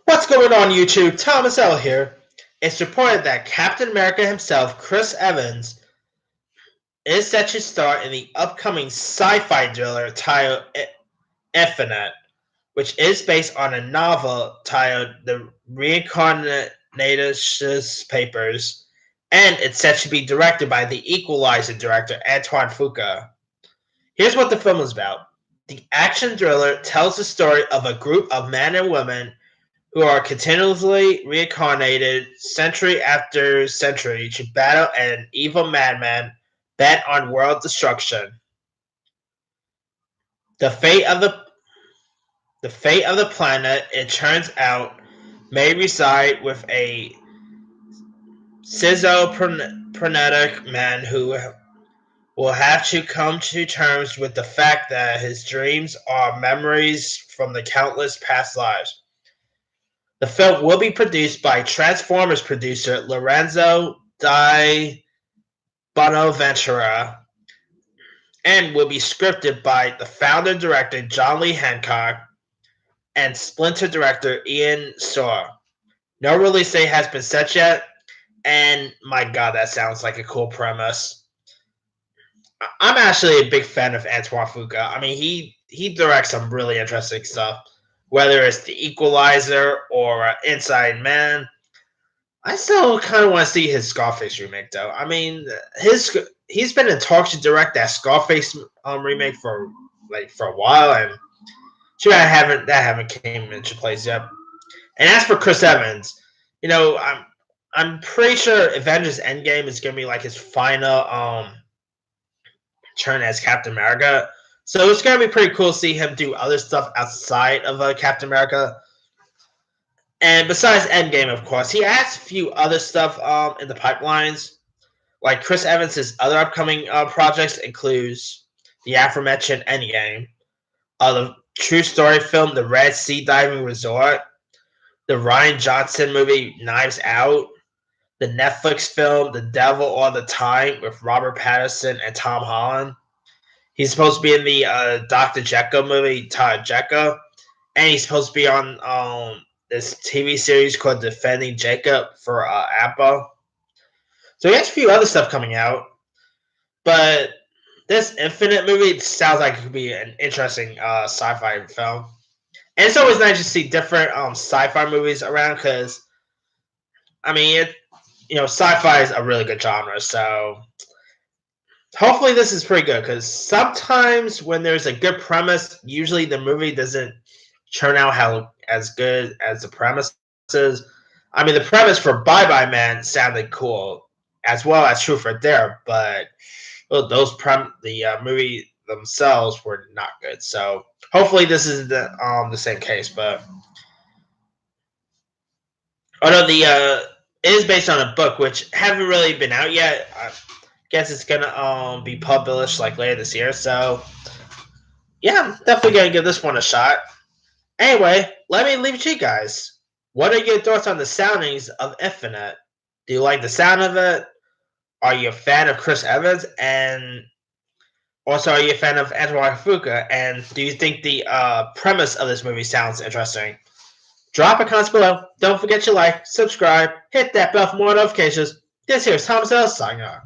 What's going on YouTube? Thomas L here. It's reported that Captain America himself, Chris Evans, is set to star in the upcoming sci-fi thriller titled Infinite, which is based on a novel titled The Reincarnationist Papers, and it's set to be directed by the Equalizer director Antoine Fuqua. Here's what the film is about. The action thriller tells the story of a group of men and women who are continuously reincarnated century after century to battle an evil madman bent on world destruction. The fate of the planet, it turns out, may reside with a schizophrenic man who will have to come to terms with the fact that his dreams are memories from the countless past lives. The film will be produced by Transformers producer Lorenzo Di Bonaventura and will be scripted by the founder-director John Lee Hancock and Splinter director Ian Soar. No release date has been set yet, and my god, that sounds like a cool premise. I'm actually a big fan of Antoine Fuqua. I mean, he directs some really interesting stuff, whether it's The Equalizer or Inside Man. I still kind of want to see his Scarface remake, though. I mean, he's been in talks to direct that Scarface remake for a while, and sure, that haven't came into place yet. And as for Chris Evans, I'm pretty sure Avengers Endgame is gonna be like his final turn as Captain America. So it's gonna be pretty cool to see him do other stuff outside of Captain America. And besides Endgame, of course, he has a few other stuff in the pipelines. Like Chris Evans' other upcoming projects includes the aforementioned Endgame, the true story film The Red Sea Diving Resort, the Rian Johnson movie Knives Out, the Netflix film The Devil All the Time with Robert Pattinson and Tom Holland. He's supposed to be in the Dr. Jekyll movie Todd Jekyll, and he's supposed to be on this TV series called Defending Jacob for Apple. So he has a few other stuff coming out, but this Infinite movie sounds like it could be an interesting sci-fi film. And it's always nice to see different sci-fi movies around because, I mean, sci-fi is a really good genre. So hopefully this is pretty good because sometimes when there's a good premise, usually the movie doesn't turn out as good as the premise is. I mean, the premise for Bye Bye Man sounded cool, as well as Truth or Dare, but the movie themselves were not good. So hopefully this is the same case. But although it is based on a book which haven't really been out yet, I guess it's gonna be published like later this year. So yeah, I'm definitely gonna give this one a shot. Anyway, let me leave it to you guys. What are your thoughts on the soundings of Infinite? Do you like the sound of it? Are you a fan of Chris Evans? And also, are you a fan of Antoine Fuqua? And do you think the premise of this movie sounds interesting? Drop a comment below. Don't forget to like, subscribe, hit that bell for more notifications. This here is Thomas L. signing off.